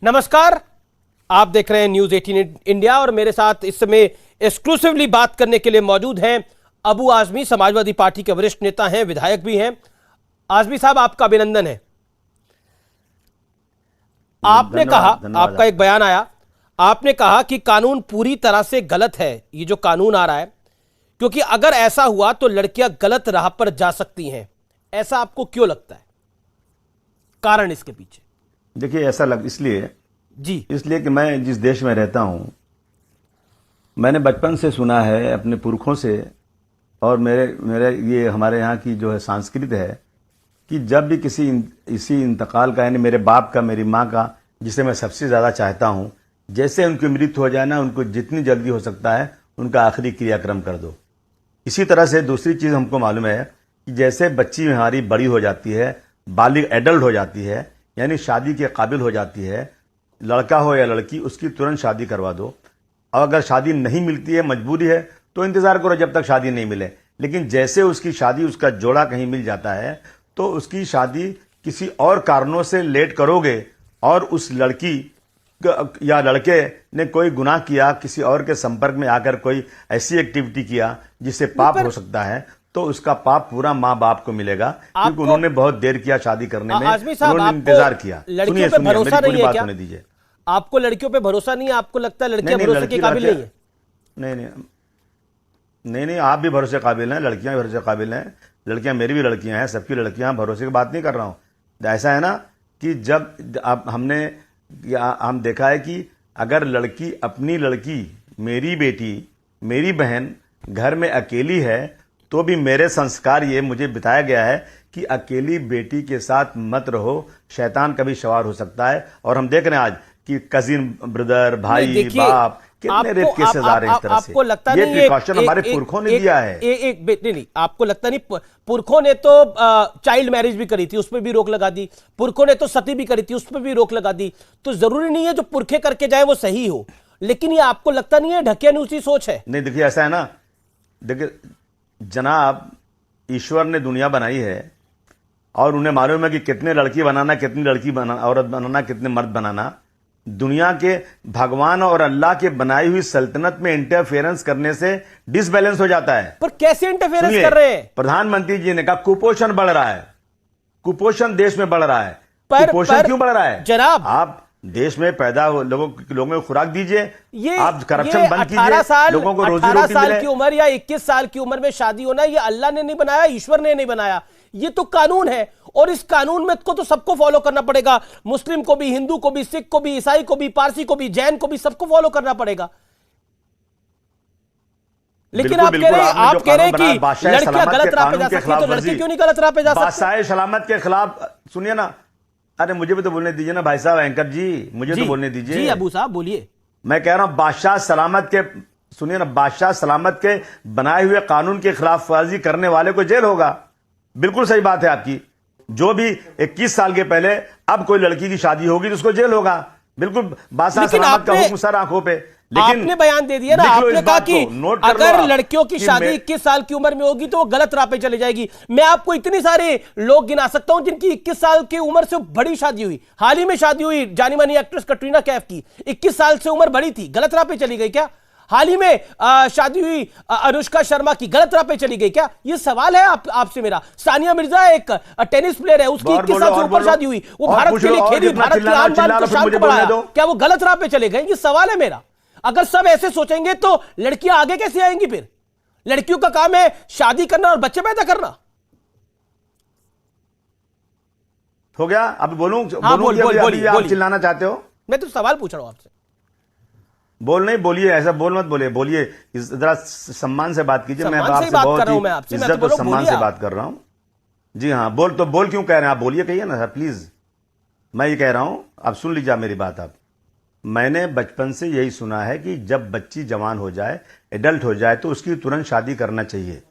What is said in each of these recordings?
नमस्कार, आप देख रहे हैं न्यूज 18 इंडिया और मेरे साथ इस समय एक्सक्लूसिवली बात करने के लिए मौजूद हैं अबू आजमी, समाजवादी पार्टी के वरिष्ठ नेता हैं, विधायक भी हैं। आजमी साहब, आपका अभिनंदन है। आपने कहा, आपका एक बयान आया, आपने कहा कि कानून पूरी तरह से गलत है, ये जो कानून आ रहा है, क्योंकि अगर ऐसा हुआ तो लड़कियां गलत राह पर जा सकती हैं। ऐसा आपको क्यों लगता है? कारण इसके पीछे? देखिए, ऐसा इसलिए कि मैं जिस देश में रहता हूं, मैंने बचपन से सुना है अपने पुरखों से, और मेरे ये हमारे यहाँ की जो है संस्कृति है कि जब भी इसी इंतकाल का, यानी मेरे बाप का, मेरी माँ का, जिसे मैं सबसे ज़्यादा चाहता हूं, जैसे उनकी मृत्यु हो जाए ना, उनको जितनी जल्दी हो सकता है उनका आखिरी क्रियाक्रम कर दो। इसी तरह से दूसरी चीज़ हमको मालूम है कि जैसे बच्ची हमारी बड़ी हो जाती है, बालिग एडल्ट हो जाती है, यानी शादी के काबिल हो जाती है, लड़का हो या लड़की, उसकी तुरंत शादी करवा दो। और अगर शादी नहीं मिलती है, मजबूरी है, तो इंतजार करो जब तक शादी नहीं मिले। लेकिन जैसे उसकी शादी, उसका जोड़ा कहीं मिल जाता है, तो उसकी शादी किसी और कारणों से लेट करोगे और उस लड़की या लड़के ने कोई गुनाह किया, किसी और के संपर्क में आकर कोई ऐसी एक्टिविटी किया जिससे पाप हो सकता है, तो उसका पाप पूरा माँ बाप को मिलेगा, क्योंकि उन्होंने बहुत देर किया शादी करने में, उन्होंने इंतजार किया। लड़कियों पे भरोसा नहीं है क्या? दीजिए, आपको लड़कियों पे भरोसा नहीं है? आपको लगता है लड़कियां भरोसे के काबिल नहीं है? नहीं, आप भी भरोसे काबिल हैं, लड़कियां भी भरोसे काबिल हैं। लड़कियां मेरी भी लड़कियां हैं, सबकी लड़कियां, भरोसे की बात नहीं कर रहा हूं। ऐसा है ना कि जब हम देखा है कि अगर अपनी लड़की, मेरी बेटी, मेरी बहन घर में अकेली है, तो भी मेरे संस्कार ये मुझे बताया गया है कि अकेली बेटी के साथ मत रहो, शैतान कभी सवार हो सकता है। और हम देख रहे हैं आज कि कजिन, ब्रदर, भाई, बाप, कितने रेप केसेस आ रहे हैं इस तरह से। आपको लगता ये नहीं प्रिकॉशन हमारे पुरखों ने दिया है। नहीं, आपको लगता नहीं पुरखों ने तो चाइल्ड मैरिज भी करी थी, उस पर भी रोक लगा दी। पुरखों ने तो सती भी करी थी, उस पर भी रोक लगा दी। तो जरूरी नहीं है जो पुरखे करके जाए वो सही हो, लेकिन ये आपको लगता नहीं है ढकेनुसी सोच है? नहीं, देखिए ऐसा है ना, देखिए जनाब, ईश्वर ने दुनिया बनाई है और उन्हें मालूम है कि कितने लड़की बनाना, कितनी औरत बनाना, कितने मर्द बनाना। दुनिया के भगवान और अल्लाह के बनाई हुई सल्तनत में इंटरफेरेंस करने से डिसबैलेंस हो जाता है। पर कैसे इंटरफेरेंस कर रहे हैं? प्रधानमंत्री जी ने कहा कुपोषण बढ़ रहा है, कुपोषण देश में बढ़ रहा है। कुपोषण क्यों बढ़ रहा है जनाब? आप देश में पैदा लोगों को खुराक दीजिए, ये आप करप्शन बंद कीजिए, लोगों को रोजी रोटी 18 साल की उम्र या 21 साल की उम्र में शादी होना, ये अल्लाह ने नहीं बनाया, ईश्वर ने नहीं बनाया, ये तो कानून है। और इस कानून में को तो सबको फॉलो करना पड़ेगा, मुस्लिम को भी, हिंदू को भी, सिख को भी, ईसाई को भी, पारसी को भी, जैन को भी, सबको फॉलो करना पड़ेगा। लेकिन आप कह रहे हैं कि लड़कियां गलत राह पे जा सकती है, तो लड़के क्यों नहीं गलत राह पे जा सकते? बादशाह सलामत के खिलाफ, सुनिए ना, अरे मुझे भी तो बोलने दीजिए ना भाई साहब, एंकर जी, मुझे तो बोलने दीजिए। जी अबू साहब बोलिए। मैं कह रहा हूं बादशाह सलामत के, सुनिए ना, बादशाह सलामत के बनाए हुए कानून के खिलाफ वर्जी करने वाले को जेल होगा। बिल्कुल सही बात है आपकी। जो भी 21 साल के पहले अब कोई लड़की की शादी होगी तो उसको जेल होगा। बिल्कुल बादशाह सलामत का हुक्म सर आंखों पे। लेकिन आपने बयान दे दिया ना, आपने कहा कि अगर लड़कियों की शादी 21 साल की उम्र में होगी तो वो गलत राह पे चली जाएगी। मैं आपको इतने सारे लोग गिना सकता हूं जिनकी 21 साल की उम्र से बड़ी शादी हुई। हाल ही में शादी हुई जानी मानी एक्ट्रेस कटरीना कैफ की, 21 साल से उम्र बड़ी थी, गलत राह पे चली गई क्या? हाल ही में शादी हुई अनुष्का शर्मा की, गलत राह पे चली गई क्या? ये सवाल है आपसे मेरा। सानिया मिर्जा एक टेनिस प्लेयर है, उसकी 21 साल से ऊपर शादी हुई, वो भारत के लिए खेली, भारत की आन बान को शान को बढ़ाया, क्या वो गलत राह पे चले गए? ये सवाल है मेरा। अगर सब ऐसे सोचेंगे तो लड़कियां आगे कैसे आएंगी? फिर लड़कियों का काम है शादी करना और बच्चे पैदा करना। हो गया? अब बोलूं? बोल चिल्लाना चाहते हो? मैं तो सवाल पूछ रहा हूं आपसे। बोलिए, ऐसा बोल मत बोलिए, जरा सम्मान से बात कीजिए। मैं आपसे बहुत ही इज्जत और सम्मान से बात कर रहा हूं। जी हाँ, बोल क्यों कह रहे हैं आप? बोलिए, कहिए ना सर प्लीज। मैं ये कह रहा हूं, आप सुन लीजिए मेरी बात। आप, मैंने बचपन से यही सुना है कि जब बच्ची जवान हो जाए, एडल्ट हो जाए, तो उसकी तुरंत शादी करना चाहिए।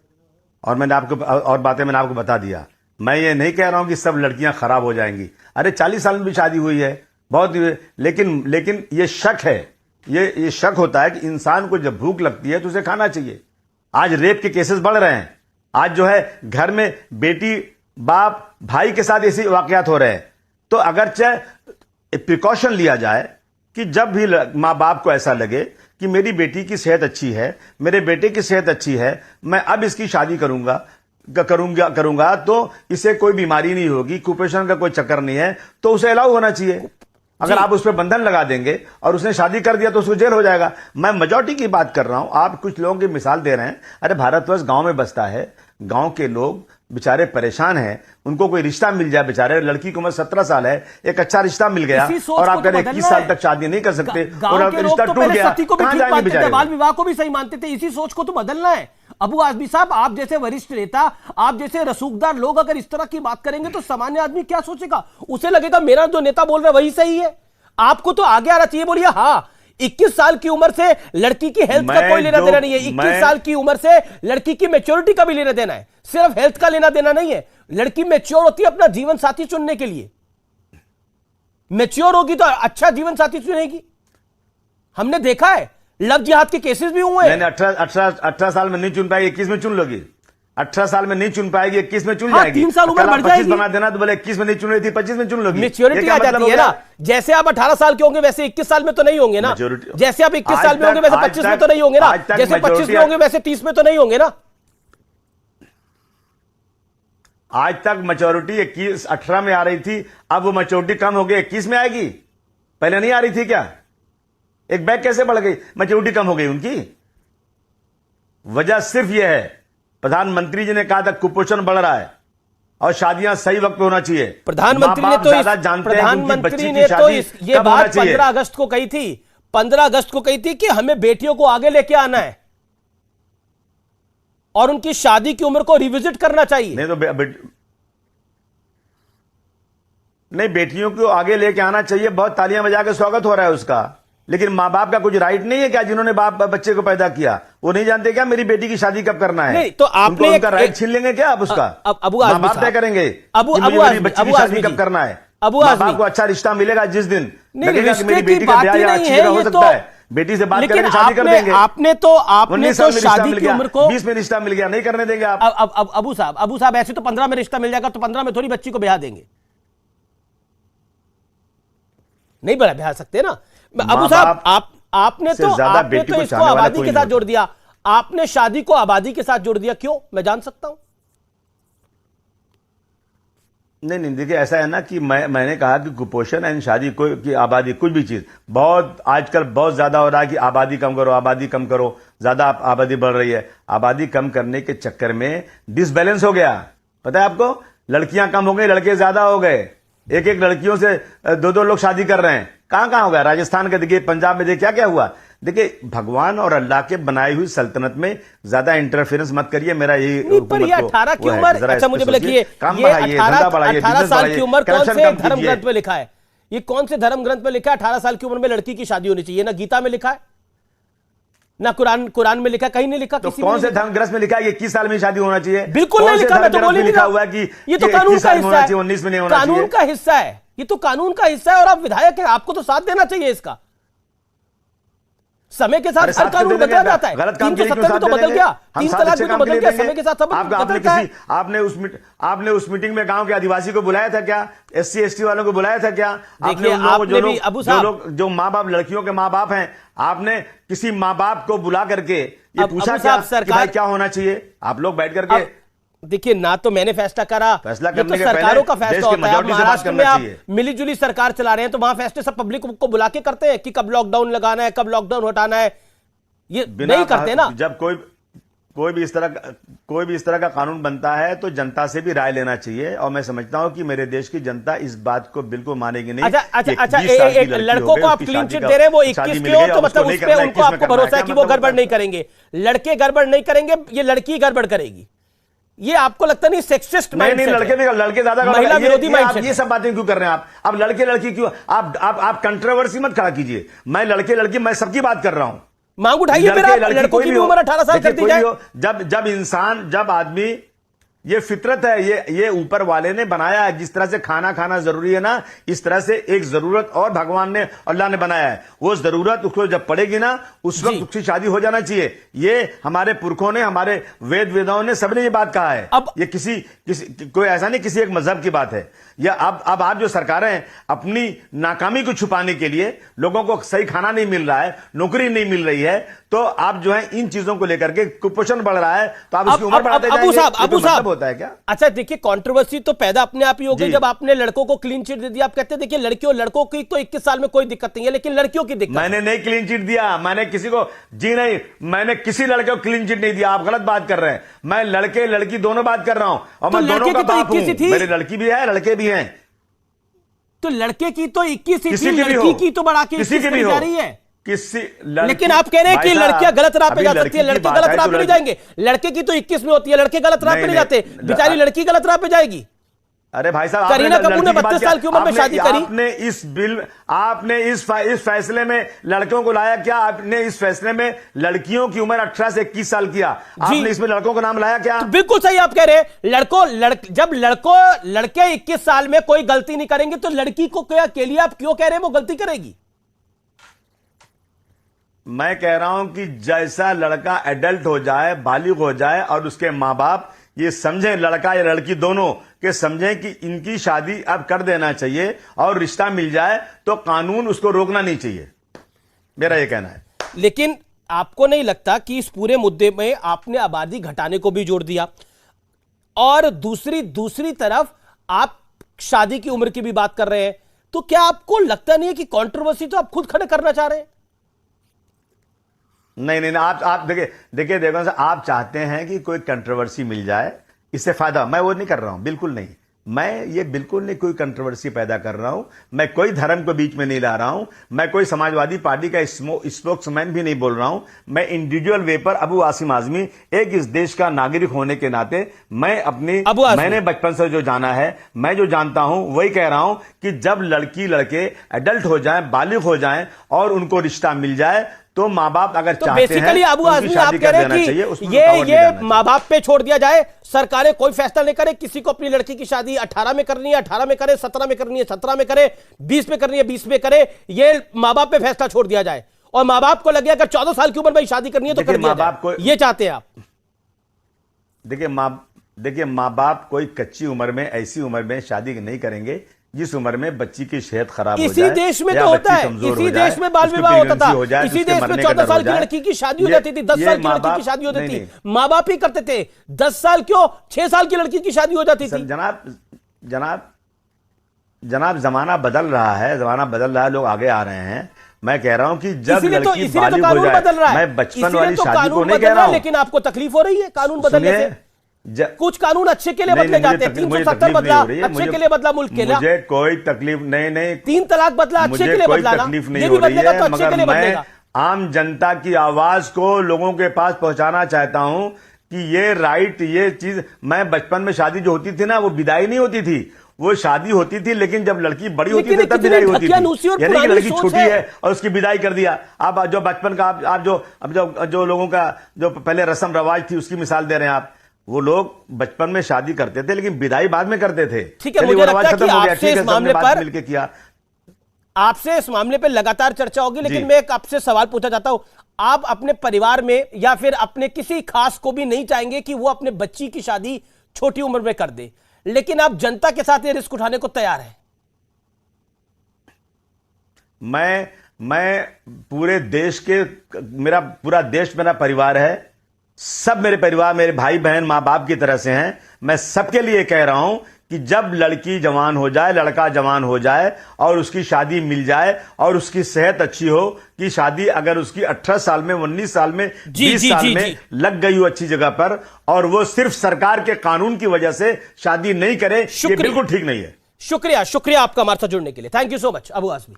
और मैंने आपको बता दिया। मैं ये नहीं कह रहा हूं कि सब लड़कियां खराब हो जाएंगी। अरे 40 साल में भी शादी हुई है बहुत, लेकिन ये शक है, ये शक होता है कि इंसान को जब भूख लगती है तो उसे खाना चाहिए। आज रेप के केसेस बढ़ रहे हैं। आज जो है घर में बेटी, बाप, भाई के साथ ऐसे वाकयात हो रहे हैं। तो अगरचे एक प्रिकॉशन लिया जाए कि जब भी माँ बाप को ऐसा लगे कि मेरी बेटी की सेहत अच्छी है, मेरे बेटे की सेहत अच्छी है, मैं अब इसकी शादी करूंगा तो इसे कोई बीमारी नहीं होगी, कुपोषण का कोई चक्कर नहीं है, तो उसे अलाउ होना चाहिए। अगर आप उस पर बंधन लगा देंगे और उसने शादी कर दिया तो उसको जेल हो जाएगा। मैं मेजॉरिटी की बात कर रहा हूं, आप कुछ लोगों की मिसाल दे रहे हैं। अरे भारतवर्ष गांव में बसता है, गांव के लोग बेचारे परेशान हैं, उनको कोई रिश्ता मिल जाए, बेचारे लड़की की उम्र 17 साल है, एक अच्छा रिश्ता मिल गया और आप कह रहे 21 साल तक शादी नहीं कर सकते और रिश्ता टूट गया, कहां जाएंगे बेचारे? बाल विवाह को भी सही मानते थे। इसी सोच को तो बदलना है। अबू आजमी साहब, आप जैसे वरिष्ठ नेता, आप जैसे रसूखदार लोग अगर इस तरह की बात करेंगे तो सामान्य आदमी क्या सोचेगा? उसे लगेगा मेरा जो नेता बोल रहा है वही सही है। आपको तो आगे आना चाहिए। बोलिए हाँ, 21 साल की उम्र से लड़की की हेल्थ का कोई लेना देना नहीं है। 21 साल की उम्र से लड़की की मैच्योरिटी का भी लेना देना है, सिर्फ हेल्थ का लेना देना नहीं है। लड़की मैच्योर होती है अपना जीवन साथी चुनने के लिए। मैच्योर होगी तो अच्छा जीवन साथी चुनेगी। हमने देखा है, लव जिहाद के केसेस भी हुए हैं। 18 साल में नहीं चुन पाएगी, 21 में चुन लोगी। 18 साल में नहीं चुन पाएगी, 21 में चुन जाएगी। 3 साल उम्र बढ़ 25 जाएगी। बना देना तो बोले 21 में नहीं चुन रही थी, 25 में चुन लोगी। मैच्योरिटी आ जाती है ना। जैसे आप 18 साल के होंगे वैसे 21 साल में तो नहीं होंगे ना। जैसे आप 21 साल में होंगे वैसे 25 में तो नहीं होंगे ना। जैसे 25 में होंगे वैसे 30 में तो नहीं होंगे ना। आज तक मैच्योरिटी 18 में आ रही थी, अब वो मैच्योरिटी कम हो गई, 21 में आएगी। पहले नहीं आ रही थी क्या? एक बैग कैसे बढ़ गई? मैच्योरिटी कम हो गई उनकी। वजह सिर्फ यह है, प्रधानमंत्री जी ने कहा था कुपोषण बढ़ रहा है और शादियां सही वक्त पे होना चाहिए। प्रधानमंत्री ने तो ये बात 15 अगस्त को कही थी। 15 अगस्त को कही थी कि हमें बेटियों को आगे लेके आना है और उनकी शादी की उम्र को रिविजिट करना चाहिए। नहीं तो नहीं, बेटियों को आगे लेके आना चाहिए, बहुत तालियां बजा के स्वागत हो रहा है उसका। लेकिन माँ बाप का कुछ राइट नहीं है क्या? जिन्होंने बच्चे को पैदा किया वो नहीं जानते क्या मेरी बेटी की शादी कब करना है? नहीं तो आपने उनका राइट छीन लेंगे क्या आप उसका? माँ बाप तय करेंगे बच्चे की शादी कब करना है। माँ बाप को अच्छा रिश्ता मिलेगा जिस दिन लगेगा कि मेरी बेटी का ब्याह अच्छी जगह हो सकता है, बेटी से बात करके शादी कर देंगे। आपने तो शादी की उम्र को 20 में रिश्ता मिल गया, नहीं करने देंगे आप। अबू साहब ऐसे तो 15 में रिश्ता मिल जाएगा तो 15 में थोड़ी बच्ची को ब्याह देंगे। नहीं ब्याह सकते ना। अबू साहब आपने तो इसको आबादी के साथ जोड़ दिया। आपने शादी को आबादी के साथ जोड़ दिया, क्यों? मैं जान सकता हूं? नहीं देखिए, ऐसा है ना कि मैंने कहा कि कुपोषण एंड शादी की आबादी कुछ भी चीज बहुत आजकल बहुत ज्यादा हो रहा है कि आबादी कम करो, आबादी कम करो, ज्यादा आबादी बढ़ रही है। आबादी कम करने के चक्कर में डिसबैलेंस हो गया। पता है आपको, लड़कियां कम हो गई, लड़के ज्यादा हो गए। एक लड़कियों से 2 लोग शादी कर रहे हैं। कहां हो गया? राजस्थान का देखिए, पंजाब में देखिए क्या हुआ। देखिए, भगवान और अल्लाह के बनाई हुई सल्तनत में ज्यादा इंटरफेरेंस मत करिए। मेरा यही पर ये 18 की उम्र, अच्छा मुझे बोलिए, ये 18 साल की उम्र कौन से धर्म ग्रंथ में लिखा है? ये कौन से धर्म ग्रंथ में लिखा है 18 साल की उम्र में लड़की की शादी होनी चाहिए? ना गीता में लिखा है, ना कुरान में लिखा, कहीं नहीं लिखा। तो कौन से धर्म ग्रंथ में लिखा है 21 साल में शादी होना चाहिए? बिल्कुल नहीं लिखा। मैं तो बोल ही नहीं लिखा हुआ है कि ये तो कानून का हिस्सा है, 19 में नहीं होना चाहिए। कानून का हिस्सा है, ये तो कानून का हिस्सा है और आप विधायक हैं, आपको तो साथ देना चाहिए इसका। समय के साथ हर कानून बदला जाता है। 370 तो बदल गया, 3 तलाक भी तो बदल गया, समय के साथ सब बदलता है। आपने उस मीटिंग में गांव के आदिवासी को बुलाया था क्या? SC ST वालों को बुलाया था क्या? देखिए, जो माँ बाप, लड़कियों के माँ बाप हैं, आपने किसी माँ बाप को बुला करके ये पूछा क्या कि भाई क्या होना चाहिए? आप लोग बैठ करके देखिए, ना तो मैंने फैसला करा, फैसला ये करने तो के सरकारों का फैसला होता है। महाराष्ट्र में आप मिलीजुली सरकार चला रहे हैं तो वहां फैसले सब पब्लिक को बुला के करते हैं कि कब लॉकडाउन लगाना है, कब लॉकडाउन हटाना है। ये नहीं करते ना। जब कोई भी इस तरह का कानून बनता है तो जनता से भी राय लेना चाहिए और मैं समझता हूं कि मेरे देश की जनता इस बात को बिल्कुल मानेगी नहीं। अच्छा, एक लड़कों को आप क्लीन चिट दे रहे हैं, वो 21 के हो तो मतलब उस पर उनको आपको भरोसा है कि वो गड़बड़ नहीं करेंगे। लड़के गड़बड़ नहीं करेंगे, ये लड़की गड़बड़ करेगी। ये आपको लगता नहीं सेक्सिस्ट माइंडसेट है? लड़के ज्यादा महिला विरोधी माइंडसेट। ये सब बातें क्यों कर रहे हैं आप? अब लड़के क्यों? आप कंट्रोवर्सी मत खड़ा कीजिए। मैं लड़के मैं सबकी बात कर रहा हूं। मांग उठाइए फिर आप, लड़कों की भी उम्र 18 साल कर दी जाए। जब आदमी ये फितरत है, ये ऊपर वाले ने बनाया है। जिस तरह से खाना खाना जरूरी है ना, इस तरह से एक जरूरत और भगवान ने, अल्लाह ने बनाया है। वो जरूरत उसको जब पड़ेगी ना, उस वक्त उसकी शादी हो जाना चाहिए। ये हमारे पुरखों ने, हमारे वेदाओं ने, सबने ये बात कहा है। अब ये किसी कोई ऐसा नहीं किसी एक मजहब की बात है। या अब आप जो सरकारें अपनी नाकामी को छुपाने के लिए, लोगों को सही खाना नहीं मिल रहा है, नौकरी नहीं मिल रही है, तो आप जो है इन चीजों को लेकर के कुपोषण बढ़ रहा है, तो आप उसकी उम्र बढ़ाते जाएंगे। अबू साहब होता है क्या? अच्छा देखिए, कंट्रोवर्सी तो पैदा अपने आप ही हो गई जब आपने लड़कों को क्लीन चिट दे दिया। आप कहते हैं देखिए लड़कों की तो 21 साल में कोई दिक्कत नहीं है, लेकिन लड़कियों की दिक्कत। मैंने नहीं क्लीन चिट दिया, मैंने किसी को नहीं, मैंने किसी लड़के को क्लीन चिट नहीं दिया। आप गलत बात कर रहे हैं। मैं लड़के लड़की दोनों बात कर रहा हूं, और मैं दोनों का बाप हूं। मेरी लड़की भी है, लड़के भी हैं। तो लड़के की तो 21 ही थी, लड़की की तो बढ़ा के किसी की भी जा रही है। लेकिन आप कह रहे हैं कि लड़कियां गलत राह पे जा सकती है, लड़के गलत राह पे नहीं जाएंगे। लड़के की तो 21 में होती है, लड़के गलत राह पे नहीं जाते, बेचारी लड़की गलत राह पे जाएगी। अरे भाई साहब, करीना कपूर ने 32 साल की उम्र में शादी करी। आपने इस फैसले में लड़कियों को लाया क्या? आपने इस फैसले में लड़कियों की उम्र 18 से 21 साल किया। आपने इसमें लड़कों का नाम लाया क्या? तो बिल्कुल सही आप कह रहे हैं। जब लड़के 21 साल में कोई गलती नहीं करेंगे, तो लड़की को के लिए आप क्यों कह रहे हैं वो गलती करेगी? मैं कह रहा हूं कि जैसा लड़का एडल्ट हो जाए, बालिग हो जाए, और उसके मां बाप ये समझें, लड़का या लड़की दोनों के समझें कि इनकी शादी अब कर देना चाहिए, और रिश्ता मिल जाए तो कानून उसको रोकना नहीं चाहिए। मेरा ये कहना है। लेकिन आपको नहीं लगता कि इस पूरे मुद्दे में आपने आबादी घटाने को भी जोड़ दिया, और दूसरी तरफ आप शादी की उम्र की भी बात कर रहे हैं? तो क्या आपको लगता नहीं है कि कंट्रोवर्सी तो आप खुद खड़े करना चाह रहे हैं? नहीं, आप देखिए देखो, आप चाहते हैं कि कोई कंट्रोवर्सी मिल जाए, इससे फायदा। मैं वो नहीं कर रहा हूं, बिल्कुल नहीं। मैं ये बिल्कुल नहीं कोई कंट्रोवर्सी पैदा कर रहा हूं। मैं कोई धर्म को बीच में नहीं ला रहा हूं। मैं कोई समाजवादी पार्टी का स्पोक्समैन भी नहीं बोल रहा हूं। मैं इंडिविजुअल वे पर अबू आसिम आजमी, एक इस देश का नागरिक होने के नाते, मैंने बचपन से जो जाना है, मैं जो जानता हूं वही कह रहा हूं कि जब लड़की लड़के एडल्ट हो जाएं, बालिग हो जाएं, और उनको रिश्ता मिल जाए, तो माँ बाप अगर तो चाहते बेसिकली अबू आजमी आप कह रहे हैं कि ये माँ बाप पे छोड़ दिया जाए, सरकारें कोई फैसला नहीं करे। किसी को अपनी लड़की की शादी 18 में करनी है 18 में करे, 17 में करनी है 17 में करे, 20 में करनी है 20 में करे, ये माँ बाप पे फैसला छोड़ दिया जाए। और माँ बाप को लगे अगर 14 साल की उम्र में शादी करनी है तो कर दिया जाए। ये चाहते हैं आप? देखिए माँ बाप कोई कच्ची उम्र में, ऐसी उम्र में शादी नहीं करेंगे जिस उम्र में बच्ची की सेहत खराब हो जाए। इसी देश में तो होता है, इसी देश में बाल विवाह होता था, इसी देश में 14 साल की लड़की की शादी हो जाती थी, 10 साल की लड़की की शादी होती थी, माँ बाप ही करते थे। 10 साल क्यों, 6 साल की लड़की की शादी हो जाती थी। जनाब जमाना बदल रहा है, लोग आगे आ रहे हैं। मैं कह रहा हूं कि जब लड़की बालिग हो जाए, मैं बचपन वाली शादी को नहीं कह रहा हूं। लेकिन आपको तकलीफ हो रही है कानून बदलने से? कुछ कानून अच्छे के लिए बदले जाते हैं। 370 बदला, अच्छे के लिए बदला मुल्क के लिए। मुझे कोई तकलीफ नहीं। 3 तलाक बदला, अच्छे के लिए बदला। तकलीफ नहीं हो रही है, मगर मैं आम जनता की आवाज को लोगों के पास पहुंचाना चाहता हूं कि ये राइट, ये चीज। मैं बचपन में शादी जो होती थी ना, वो विदाई नहीं होती थी, वो शादी होती थी। लेकिन जब लड़की बड़ी होती थी तब विदाई होती थी। यानी कि लड़की छोटी है और उसकी विदाई कर दिया। आप जो बचपन का, आप जो लोगों का जो पहले रस्म रवाज थी उसकी मिसाल दे रहे हैं आप। वो लोग बचपन में शादी करते थे, लेकिन विदाई बाद में करते थे। ठीक है, मुझे लगता है कि आपसे इस मामले पर मिलकर किया, आपसे इस मामले पर लगातार चर्चा होगी। लेकिन मैं एक आपसे सवाल पूछना चाहता हूं, आप अपने परिवार में या फिर अपने किसी खास को भी नहीं चाहेंगे कि वो अपने बच्ची की शादी छोटी उम्र में कर दे, लेकिन आप जनता के साथ ये रिस्क उठाने को तैयार हैं? मैं पूरे देश के, मेरा पूरा देश मेरा परिवार है। सब मेरे परिवार, मेरे भाई बहन मां बाप की तरह से हैं। मैं सबके लिए कह रहा हूं कि जब लड़की जवान हो जाए, लड़का जवान हो जाए, और उसकी शादी मिल जाए, और उसकी सेहत अच्छी हो, कि शादी अगर उसकी 18 साल में, 19 साल में, 20 साल में लग गई हो अच्छी जगह पर, और वो सिर्फ सरकार के कानून की वजह से शादी नहीं करे, ये बिल्कुल ठीक नहीं है। शुक्रिया आपका हमारे साथ जुड़ने के लिए। Thank you so much Abu Azmi.